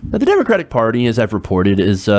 Now, the Democratic Party, as I've reported, is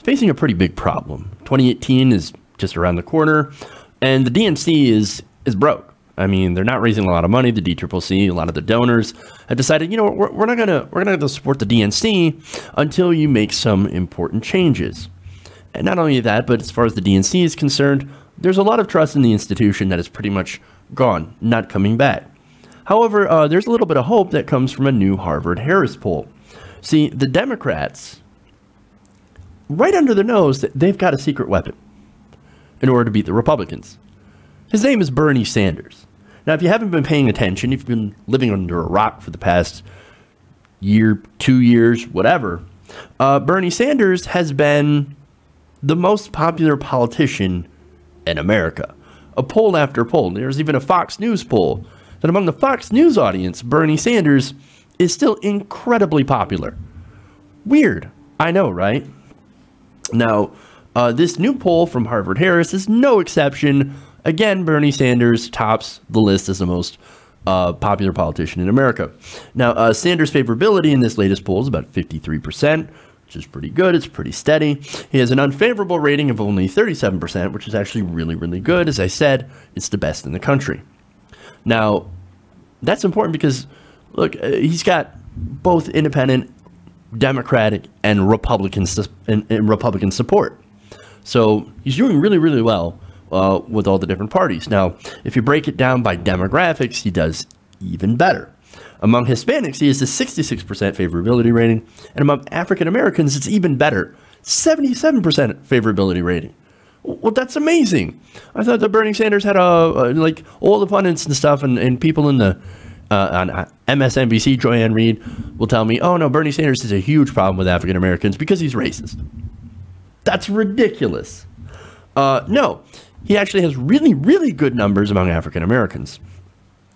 facing a pretty big problem. 2018 is just around the corner, and the DNC is broke. I mean, they're not raising a lot of money. The DCCC, a lot of the donors have decided, you know, we're not gonna support the DNC until you make some important changes. And not only that, but as far as the DNC is concerned, there's a lot of trust in the institution that is pretty much gone, not coming back. However, there's a little bit of hope that comes from a new Harvard-Harris poll. See, the Democrats, right under their nose, they've got a secret weapon in order to beat the Republicans. His name is Bernie Sanders. Now, if you haven't been paying attention, if you've been living under a rock for the past year, 2 years, whatever, Bernie Sanders has been the most popular politician in America. A poll after poll. There's even a Fox News poll that among the Fox News audience, Bernie Sanders is still incredibly popular. Weird. I know, right? Now, this new poll from Harvard-Harris is no exception. Again, Bernie Sanders tops the list as the most popular politician in America. Now, Sanders' favorability in this latest poll is about 53%, which is pretty good. It's pretty steady. He has an unfavorable rating of only 37%, which is actually really, really good. As I said, it's the best in the country. Now, that's important because, look, he's got both independent, Democratic, and Republican support. So he's doing really, really well with all the different parties. Now, if you break it down by demographics, he does even better. Among Hispanics, he has a 66% favorability rating, and among African Americans, it's even better, 77% favorability rating. Well, that's amazing. I thought that Bernie Sanders had like all the pundits and stuff, and people in the on MSNBC, Joanne Reed will tell me, oh no, Bernie Sanders has a huge problem with African Americans because he's racist. That's ridiculous. No, he actually has really, really good numbers among African Americans.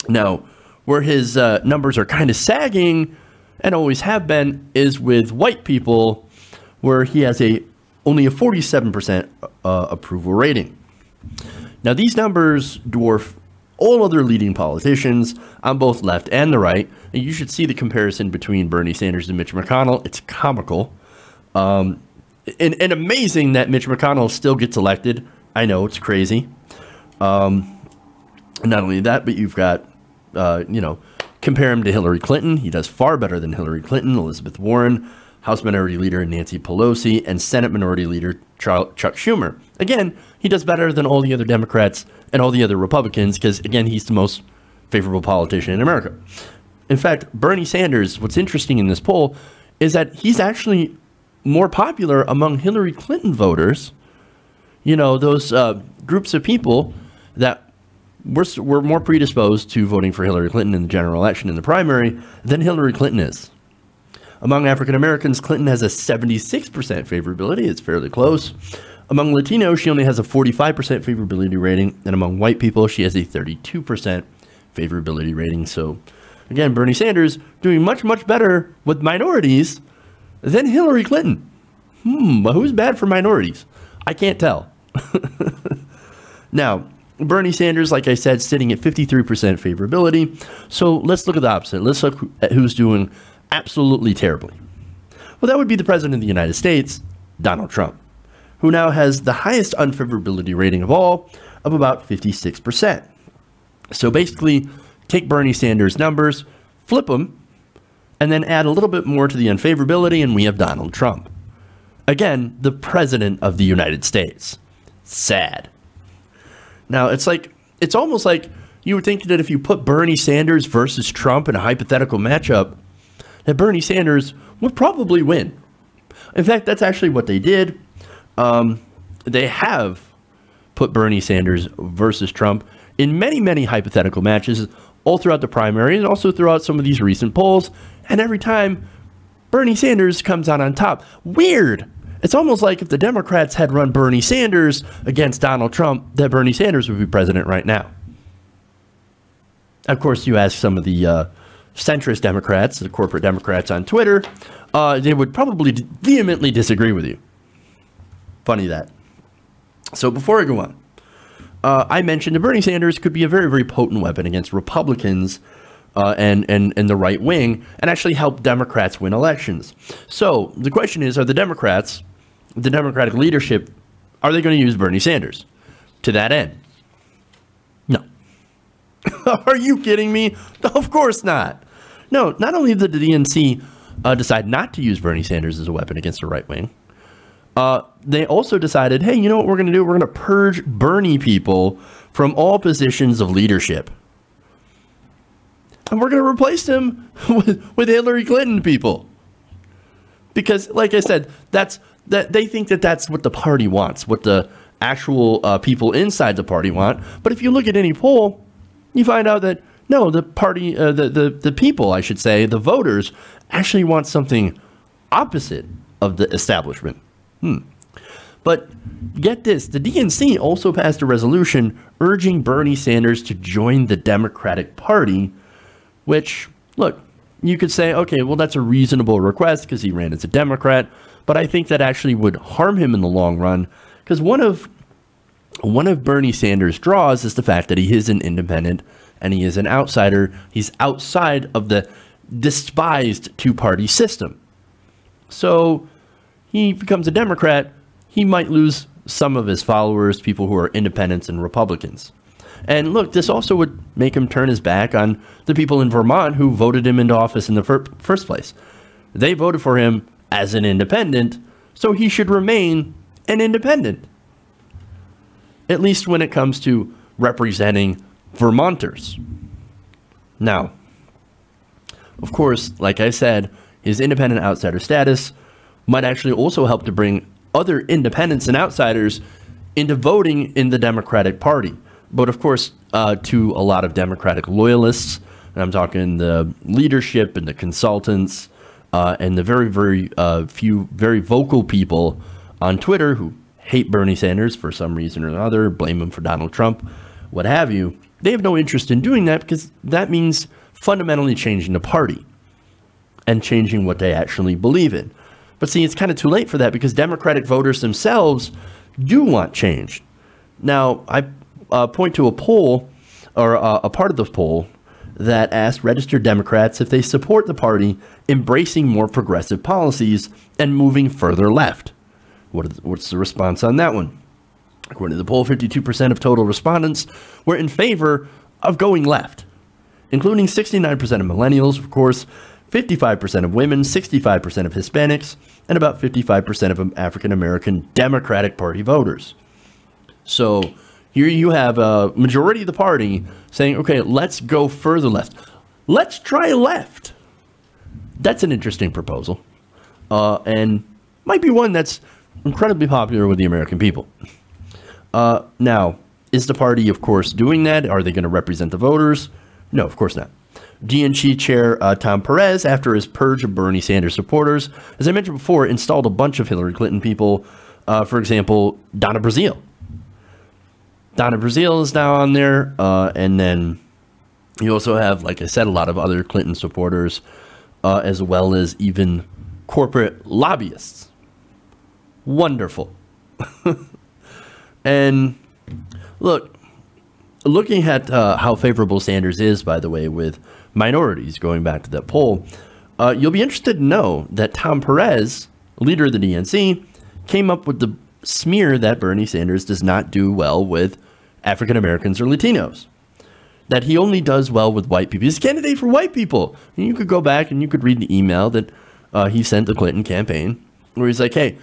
Now, where his numbers are kind of sagging, and always have been, is with white people, where he has only a 47% approval rating. Now, these numbers dwarf all other leading politicians on both left and the right. And you should see the comparison between Bernie Sanders and Mitch McConnell. It's comical. And amazing that Mitch McConnell still gets elected. I know, it's crazy. Not only that, but you've got, compare him to Hillary Clinton. He does far better than Hillary Clinton, Elizabeth Warren, House Minority Leader Nancy Pelosi, and Senate Minority Leader Chuck Schumer. Again, he does better than all the other Democrats and all the other Republicans because, again, he's the most favorable politician in America. In fact, Bernie Sanders, what's interesting in this poll is that he's actually more popular among Hillary Clinton voters. You know, those groups of people that were more predisposed to voting for Hillary Clinton in the general election in the primary than Hillary Clinton is. Among African Americans, Clinton has a 76% favorability. It's fairly close. Among Latinos, she only has a 45% favorability rating. And among white people, she has a 32% favorability rating. So, again, Bernie Sanders doing much, much better with minorities than Hillary Clinton. Who's bad for minorities? I can't tell. Now, Bernie Sanders, like I said, sitting at 53% favorability. So let's look at the opposite. Let's look at who's doing absolutely terribly. Well, that would be the President of the United States, Donald Trump, who now has the highest unfavorability rating of all, of about 56%. So basically, take Bernie Sanders' numbers, flip them, and then add a little bit more to the unfavorability, and we have Donald Trump. Again, the President of the United States. Sad. Now, it's almost like you would think that if you put Bernie Sanders versus Trump in a hypothetical matchup, that Bernie Sanders would probably win. In fact, that's actually what they did. They have put Bernie Sanders versus Trump in many, many hypothetical matches all throughout the primary and also throughout some of these recent polls. And every time, Bernie Sanders comes out on top. Weird. It's almost like if the Democrats had run Bernie Sanders against Donald Trump, that Bernie Sanders would be president right now. Of course, you ask some of the centrist Democrats, the corporate Democrats on Twitter, they would probably vehemently disagree with you. Funny that. So before I go on, I mentioned that Bernie Sanders could be a very, very potent weapon against Republicans and the right wing, and actually help Democrats win elections. So the question is, are the Democratic leadership, are they going to use Bernie Sanders to that end? No. Are you kidding me? Of course not. No, not only did the DNC decide not to use Bernie Sanders as a weapon against the right wing, they also decided, hey, you know what we're going to do? We're going to purge Bernie people from all positions of leadership. And we're going to replace them with Hillary Clinton people. Because, like I said, they think that that's what the party wants, what the actual people inside the party want. But if you look at any poll, you find out that, no, the party, the people, I should say, the voters, actually want something opposite of the establishment. But get this, the DNC also passed a resolution urging Bernie Sanders to join the Democratic Party, which, look, you could say, okay, well, that's a reasonable request because he ran as a Democrat, but I think that actually would harm him in the long run, because one of Bernie Sanders' draws is the fact that he is an independent and he is an outsider. He's outside of the despised two-party system. So he becomes a Democrat, he might lose some of his followers, people who are independents and Republicans. And look, this also would make him turn his back on the people in Vermont who voted him into office in the first place. They voted for him as an independent, so he should remain an independent. At least when it comes to representing Vermonters. Now, of course, like I said, his independent outsider status might actually also help to bring other independents and outsiders into voting in the Democratic Party. But of course, to a lot of Democratic loyalists, and I'm talking the leadership and the consultants and the very, very few very vocal people on Twitter who hate Bernie Sanders for some reason or another, blame him for Donald Trump, what have you, they have no interest in doing that because that means fundamentally changing the party and changing what they actually believe in. But see, it's kind of too late for that because Democratic voters themselves do want change. Now, I point to a poll, or a part of the poll, that asked registered Democrats if they support the party embracing more progressive policies and moving further left. What's the response on that one? According to the poll, 52% of total respondents were in favor of going left, including 69% of millennials, of course, 55% of women, 65% of Hispanics, and about 55% of African-American Democratic Party voters. So here you have a majority of the party saying, okay, let's go further left. Let's try left. That's an interesting proposal, and might be one that's incredibly popular with the American people. Now, is the party, of course, doing that? Are they going to represent the voters? No, of course not. DNC Chair Tom Perez, after his purge of Bernie Sanders supporters, as I mentioned before, installed a bunch of Hillary Clinton people. For example, Donna Brazile. Donna Brazile is now on there. And then you also have, like I said, a lot of other Clinton supporters, as well as even corporate lobbyists. Wonderful. And look, looking at how favorable Sanders is, by the way, with minorities, going back to that poll, you'll be interested to know that Tom Perez, leader of the DNC, came up with the smear that Bernie Sanders does not do well with African Americans or Latinos, that he only does well with white people. He's a candidate for white people. And you could go back and you could read the email that he sent the Clinton campaign, where he's like, hey,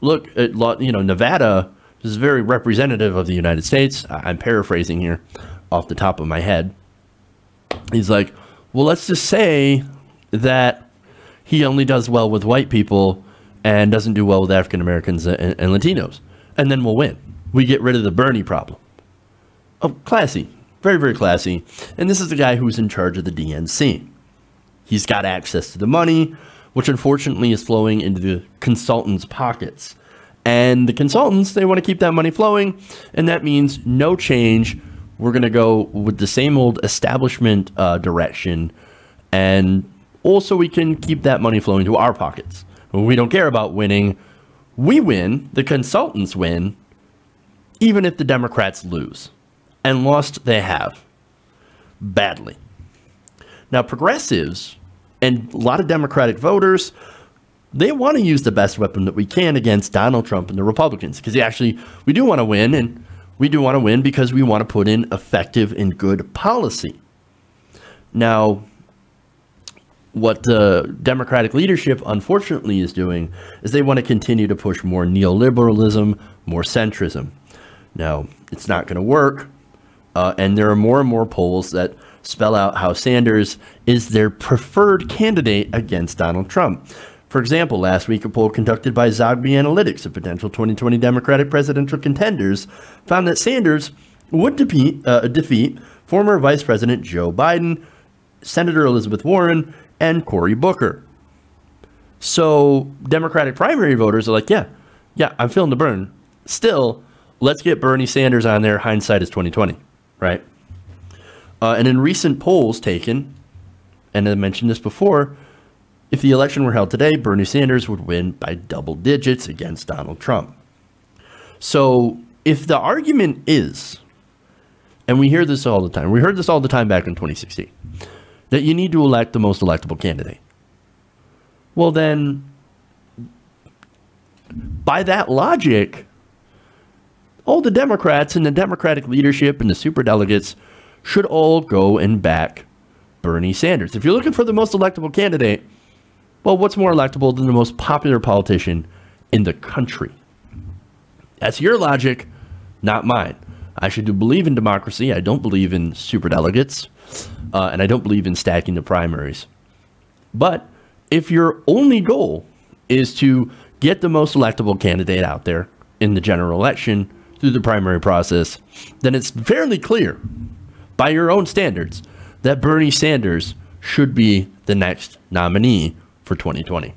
look, Nevada is very representative of the United States. I'm paraphrasing here off the top of my head. He's like, well, let's just say that he only does well with white people and doesn't do well with African Americans and Latinos. And then we'll win. We get rid of the Bernie problem. Oh, classy. Very, very classy. And this is the guy who's in charge of the DNC. He's got access to the money, which unfortunately is flowing into the consultants' pockets. And the consultants, they want to keep that money flowing, and that means no change. We're going to go with the same old establishment direction, and also we can keep that money flowing to our pockets. We don't care about winning. We win, the consultants win, even if the Democrats lose. And lost they have. Badly. Now, progressives and a lot of Democratic voters, they want to use the best weapon that we can against Donald Trump and the Republicans, because we do want to win, and we do want to win because we want to put in effective and good policy. Now, what the Democratic leadership, unfortunately, is doing is they want to continue to push more neoliberalism, more centrism. Now, it's not going to work, and there are more and more polls that spell out how Sanders is their preferred candidate against Donald Trump. For example, last week, a poll conducted by Zogby Analytics of potential 2020 Democratic presidential contenders found that Sanders would defeat former Vice President Joe Biden, Senator Elizabeth Warren, and Cory Booker. So Democratic primary voters are like, yeah, I'm feeling the burn. Still, let's get Bernie Sanders on there. Hindsight is 2020, right? And in recent polls taken, and I mentioned this before, if the election were held today, Bernie Sanders would win by double digits against Donald Trump. So if the argument is, and we hear this all the time, we heard this all the time back in 2016, that you need to elect the most electable candidate. Well then, by that logic, all the Democrats and the Democratic leadership and the superdelegates should all go and back Bernie Sanders. If you're looking for the most electable candidate, well, what's more electable than the most popular politician in the country? That's your logic, not mine. I should believe in democracy. I don't believe in superdelegates, and I don't believe in stacking the primaries. But if your only goal is to get the most electable candidate out there in the general election through the primary process, then it's fairly clear, by your own standards, that Bernie Sanders should be the next nominee for 2020.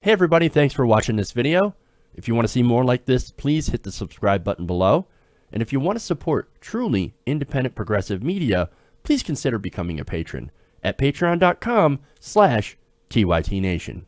Hey everybody, thanks for watching this video. If you want to see more like this, please hit the subscribe button below. And if you want to support truly independent progressive media, please consider becoming a patron at patreon.com/TYTNation.